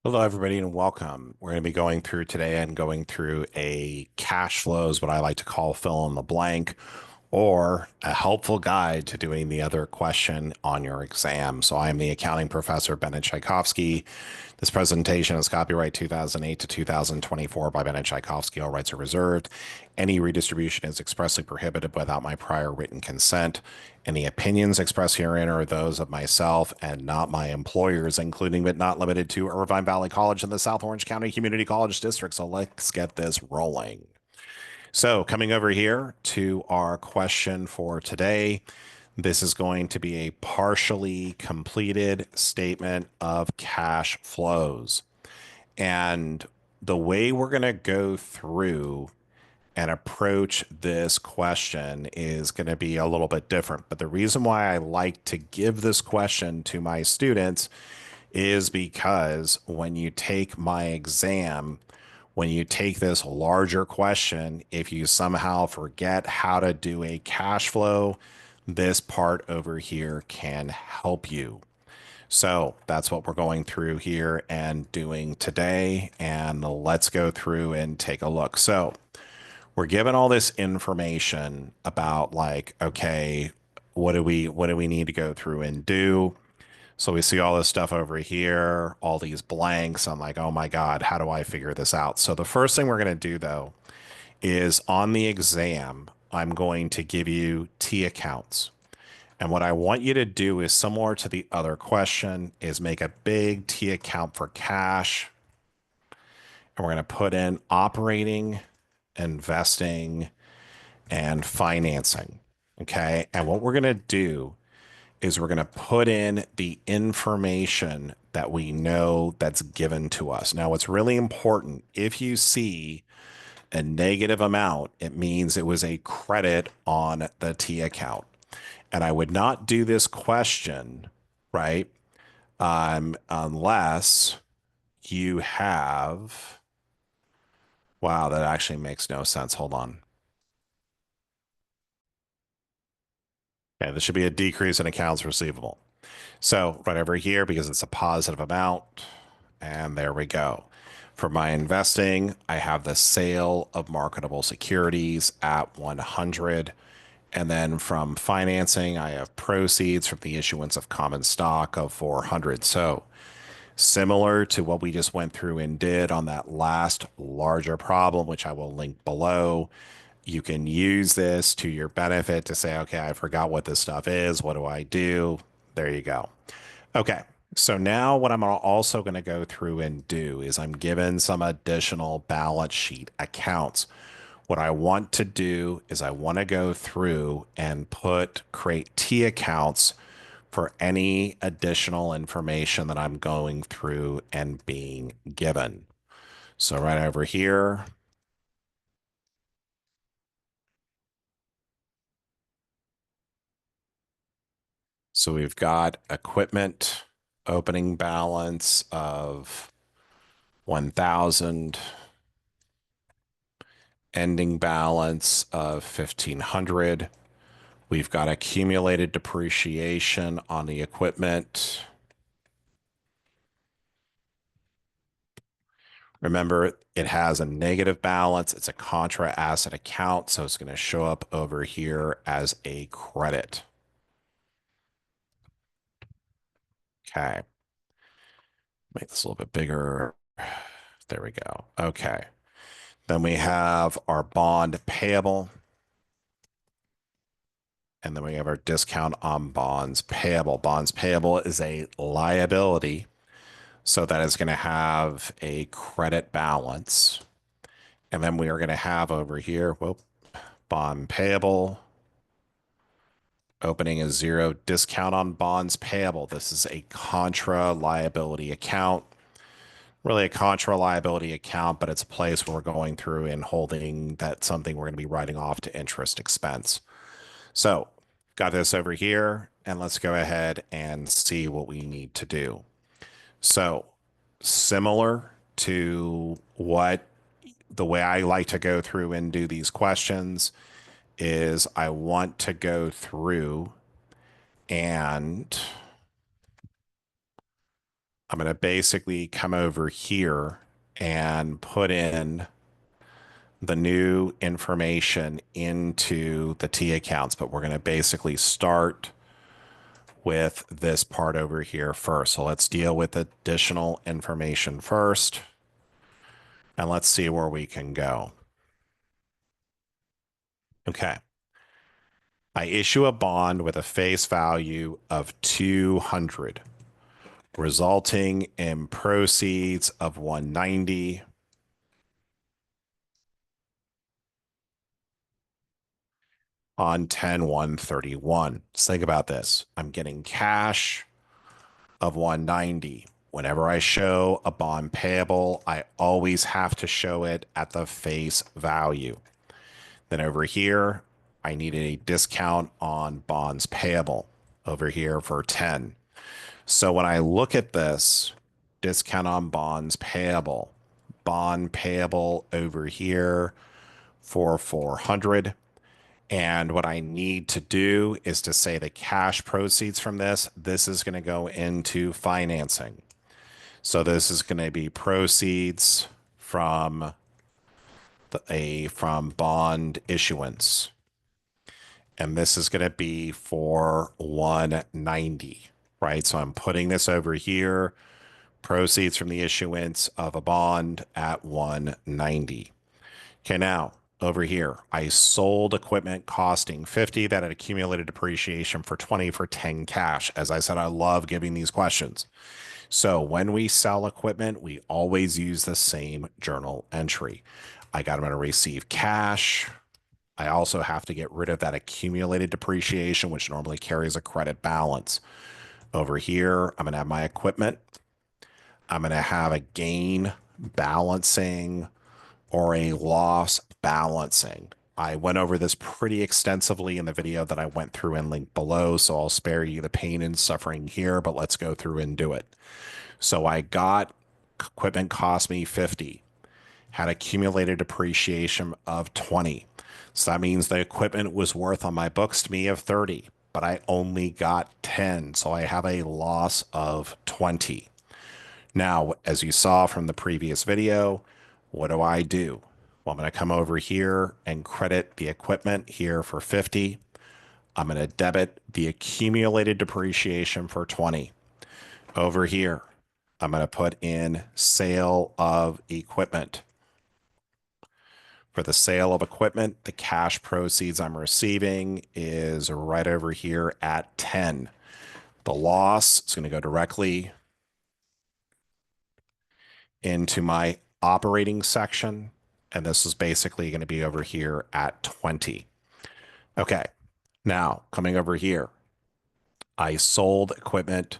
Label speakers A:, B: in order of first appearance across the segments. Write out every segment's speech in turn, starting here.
A: Hello, everybody, and welcome. We're going to be going through today and going through a cash flows, what I like to call fill in the blank, or a helpful guide to doing the other question on your exam. So I'm the accounting professor, Bennett Tchaikovsky. This presentation is copyright 2008 to 2024 by Bennett Tchaikovsky. All rights are reserved. Any redistribution is expressly prohibited without my prior written consent. Any opinions expressed herein are those of myself and not my employers, including but not limited to Irvine Valley College and the South Orange County Community College District. So let's get this rolling. So coming over here to our question for today, this is going to be a partially completed statement of cash flows. And the way we're going to go through and approach this question is going to be a little bit different. But the reason why I like to give this question to my students is because when you take my exam, when you take this larger question, if you somehow forget how to do a cash flow, this part over here can help you. So that's what we're going through here and doing today. And let's go through and take a look. So we're given all this information about like, okay, what do we need to go through and do? So we see all this stuff over here, all these blanks. I'm like, oh my God, how do I figure this out? So the first thing we're going to do though is on the exam, I'm going to give you T accounts. And what I want you to do is similar to the other question is make a big T account for cash. And we're going to put in operating, investing, and financing. Okay. And what we're going to do is we're going to put in the information that we know that's given to us. Now, what's really important, if you see a negative amount, it means it was a credit on the T account. And I would not do this question, right? Unless you have, wow, that actually makes no sense. Hold on. Okay, this should be a decrease in accounts receivable. So right over here, because it's a positive amount, and there we go. For my investing, I have the sale of marketable securities at 100. And then from financing, I have proceeds from the issuance of common stock of 400. So similar to what we just went through and did on that last larger problem, which I will link below, you can use this to your benefit to say, okay, I forgot what this stuff is. What do I do? There you go. Okay. So now what I'm also going to go through and do is I'm given some additional balance sheet accounts. What I want to do is I want to go through and create T accounts for any additional information that I'm going through and being given. So right over here, so we've got equipment opening balance of 1,000, ending balance of 1,500. We've got accumulated depreciation on the equipment. Remember, it has a negative balance. It's a contra asset account, so it's going to show up over here as a credit. Okay. Make this a little bit bigger. There we go. Okay. Then we have our bond payable. And then we have our discount on bonds payable. Bonds payable is a liability. So that is going to have a credit balance. And then we are going to have over here, whoop, bond payable. Opening is zero, discount on bonds payable. This is a contra liability account. Really a contra liability account, but it's a place where we're going through and holding that something we're going to be writing off to interest expense. So got this over here, and let's go ahead and see what we need to do. So similar to what the way I like to go through and do these questions is I want to go through and I'm going to basically come over here and put in the new information into the T accounts, but we're going to basically start with this part over here first. So let's deal with additional information first, and let's see where we can go. Okay. I issue a bond with a face value of 200, resulting in proceeds of 190 on 10/1/31. Let's think about this. I'm getting cash of 190. Whenever I show a bond payable, I always have to show it at the face value. Then over here, I needed a discount on bonds payable over here for 10. So when I look at this, discount on bonds payable, bond payable over here for 400. And what I need to do is to say the cash proceeds from this is going to go into financing. So this is going to be proceeds from from bond issuance. And this is going to be for 190, right? So I'm putting this over here, proceeds from the issuance of a bond at 190. Okay, now over here, I sold equipment costing 50 that had accumulated depreciation for 20 for 10 cash. As I said, I love giving these questions. So when we sell equipment, we always use the same journal entry. I'm going to receive cash. I also have to get rid of that accumulated depreciation, which normally carries a credit balance. Over here, I'm going to have my equipment. I'm going to have a gain balancing or a loss balancing. I went over this pretty extensively in the video that I went through and linked below, so I'll spare you the pain and suffering here, but let's go through and do it. So I got equipment cost me 50, had accumulated depreciation of 20. So that means the equipment was worth on my books to me of 30, but I only got 10. So I have a loss of 20. Now, as you saw from the previous video, what do I do? Well, I'm going to come over here and credit the equipment here for 50. I'm going to debit the accumulated depreciation for 20. Over here, I'm going to put in sale of equipment. For the sale of equipment, the cash proceeds I'm receiving is right over here at 10. The loss is going to go directly into my operating section, and this is basically going to be over here at 20. Okay, now coming over here, I sold equipment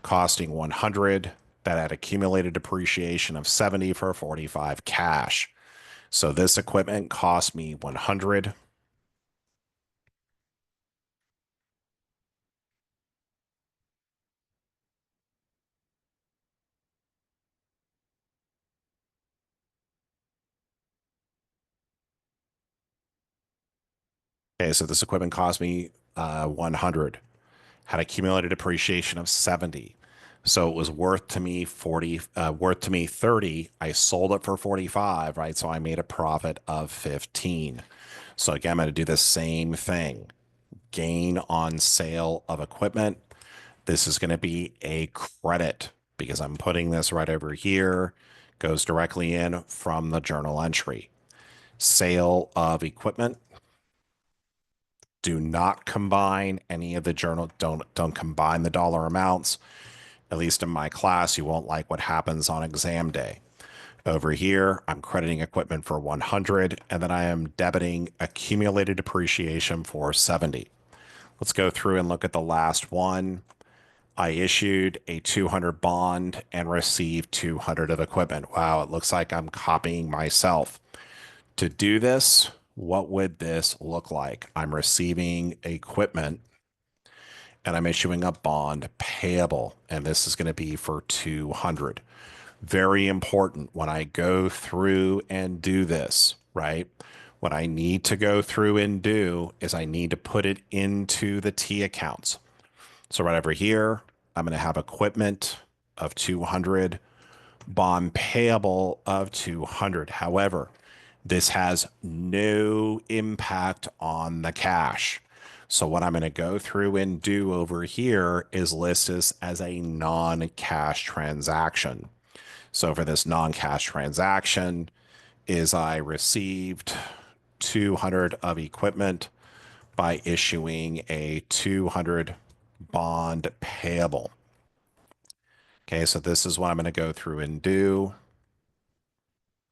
A: costing 100 that had accumulated depreciation of 70 for 45 cash. So this equipment cost me 100. Okay, so this equipment cost me 100, had accumulated depreciation of 70. So it was worth to me 40, worth to me 30. I sold it for 45, right? So I made a profit of 15. So again, I'm going to do the same thing. Gain on sale of equipment. This is going to be a credit because I'm putting this right over here, goes directly in from the journal entry. Sale of equipment. Do not combine any of the journal. Don't combine the dollar amounts. At least in my class, you won't like what happens on exam day. Over here, I'm crediting equipment for 100, and then I am debiting accumulated depreciation for 70. Let's go through and look at the last one. I issued a 200 bond and received 200 of equipment. Wow, it looks like I'm copying myself. To do this, what would this look like? I'm receiving equipment and I'm issuing a bond payable, and this is going to be for 200. Very important when I go through and do this, right? What I need to go through and do is I need to put it into the T accounts. So right over here, I'm going to have equipment. of 200, bond payable of 200. However, this has no impact on the cash. So what I'm going to go through and do over here is list this as a non-cash transaction. So for this non-cash transaction is I received 200 of equipment by issuing a 200 bond payable. Okay, so this is what I'm going to go through and do.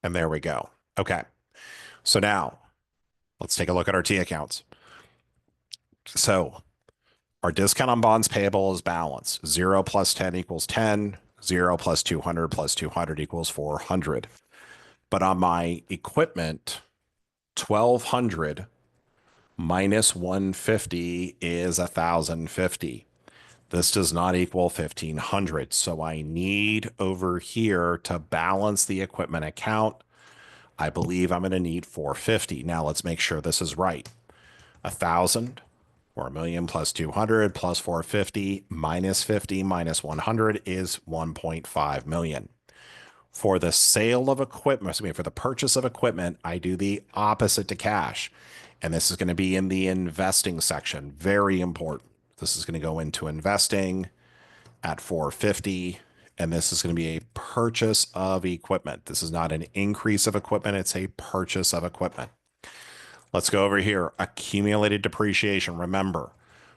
A: And there we go. Okay, so now let's take a look at our T accounts. So our discount on bonds payable is balanced. 0 plus 10 equals 10. 0 plus 200 plus 200 equals 400. But on my equipment, 1200 minus 150 is 1050. This does not equal 1500. So I need over here to balance the equipment account. I believe I'm going to need 450. Now let's make sure this is right. 1000 or a million plus 200 plus 450 minus 50 minus 100 is 1.5 million. For the sale of equipment, for the purchase of equipment, I do the opposite to cash. And this is going to be in the investing section. Very important. This is going to go into investing at 450. And this is going to be a purchase of equipment. This is not an increase of equipment. It's a purchase of equipment. Let's go over here. Accumulated depreciation. Remember,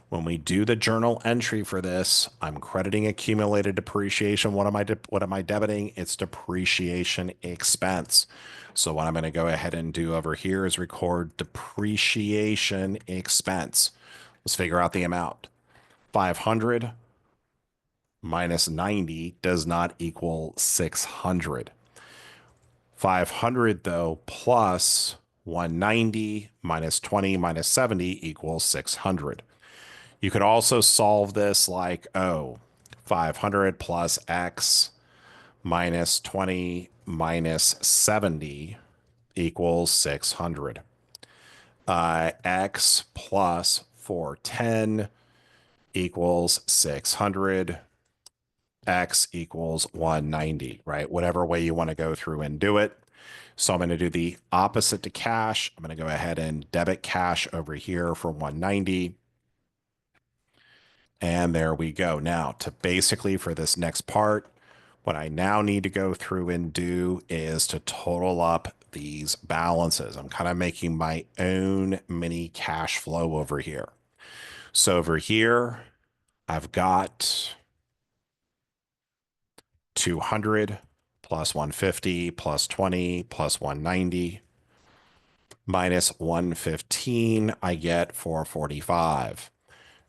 A: when we do the journal entry for this, I'm crediting accumulated depreciation. What am I debiting? It's depreciation expense. So what I'm going to go ahead and do over here is record depreciation expense. Let's figure out the amount. 500 minus 90 does not equal 600. 500 though plus 190 minus 20 minus 70 equals 600. You could also solve this like, oh, 500 plus x minus 20 minus 70 equals 600. X plus 410 equals 600. X equals 190, right? Whatever way you want to go through and do it. So I'm going to do the opposite to cash. I'm going to go ahead and debit cash over here for 190. And there we go. Now to basically for this next part, what I now need to go through and do is to total up these balances. I'm kind of making my own mini cash flow over here. So over here, I've got 200 plus 150 plus 20 plus 190 minus 115, I get 445.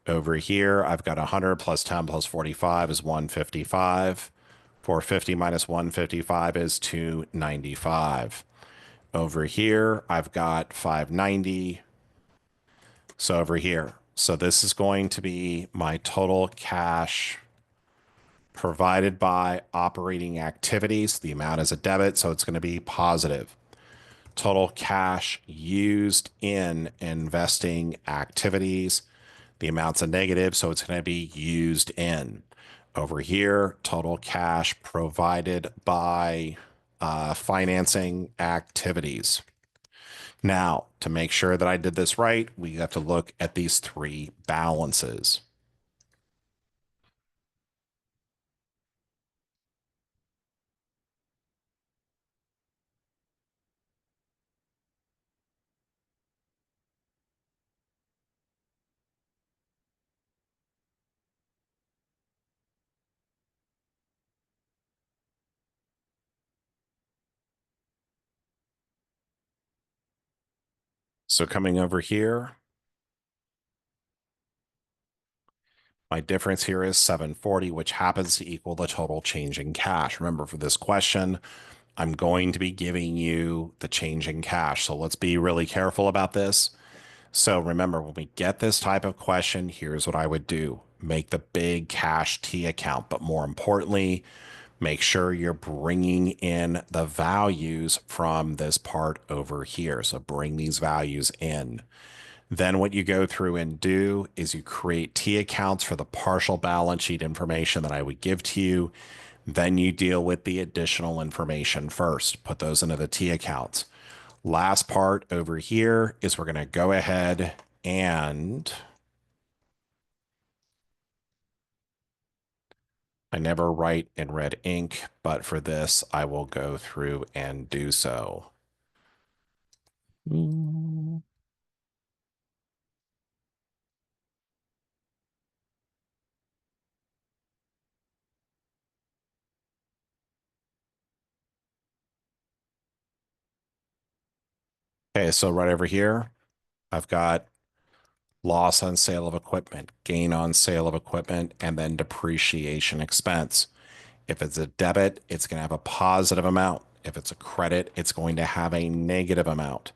A: Over here, I've got 100 plus 10 plus 45 is 155. 450 minus 155 is 295. Over here, I've got 590. So over here. So this is going to be my total cash provided by operating activities. The amount is a debit, so it's going to be positive. Total cash used in investing activities. The amount's a negative, so it's going to be used in. Over here, total cash provided by financing activities. Now, to make sure that I did this right, we have to look at these three balances. So coming over here, my difference here is 740, which happens to equal the total change in cash. Remember, for this question, I'm going to be giving you the change in cash. So let's be really careful about this. So remember, when we get this type of question, here's what I would do. Make the big cash T account, but more importantly, make sure you're bringing in the values from this part over here. So bring these values in. Then what you go through and do is you create T accounts for the partial balance sheet information that I would give to you. Then you deal with the additional information first. Put those into the T accounts. Last part over here is we're going to go ahead and I never write in red ink, but for this, I will go through and do so. Okay, so right over here, I've got loss on sale of equipment, gain on sale of equipment, and then depreciation expense. If it's a debit, it's going to have a positive amount. If it's a credit, it's going to have a negative amount.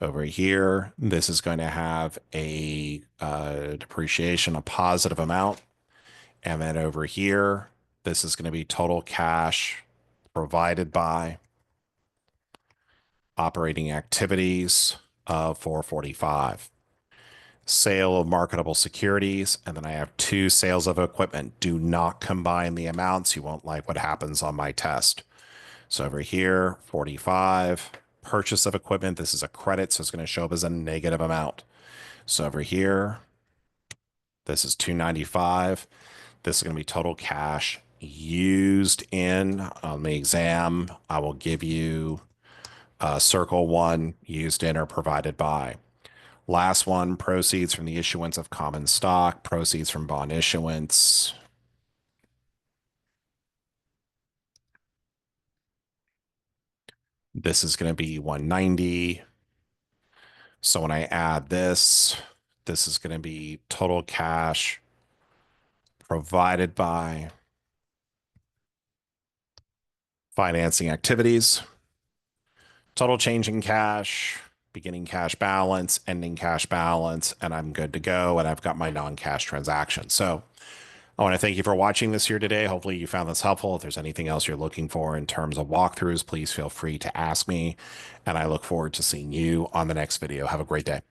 A: Over here, this is going to have a depreciation, a positive amount. And then over here, this is going to be total cash provided by operating activities of 445. Sale of marketable securities, and then I have two sales of equipment. Do not combine the amounts. You won't like what happens on my test. So over here, 45. Purchase of equipment. This is a credit, so it's going to show up as a negative amount. So over here, this is 295. This is going to be total cash used in on the exam. I will give you circle one, used in or provided by. Last one, proceeds from the issuance of common stock, proceeds from bond issuance. This is going to be 190. So when I add this, this is going to be total cash provided by financing activities, total change in cash, beginning cash balance, ending cash balance, and I'm good to go. And I've got my non-cash transaction. So I want to thank you for watching this here today. Hopefully you found this helpful. If there's anything else you're looking for in terms of walkthroughs, please feel free to ask me. And I look forward to seeing you on the next video. Have a great day.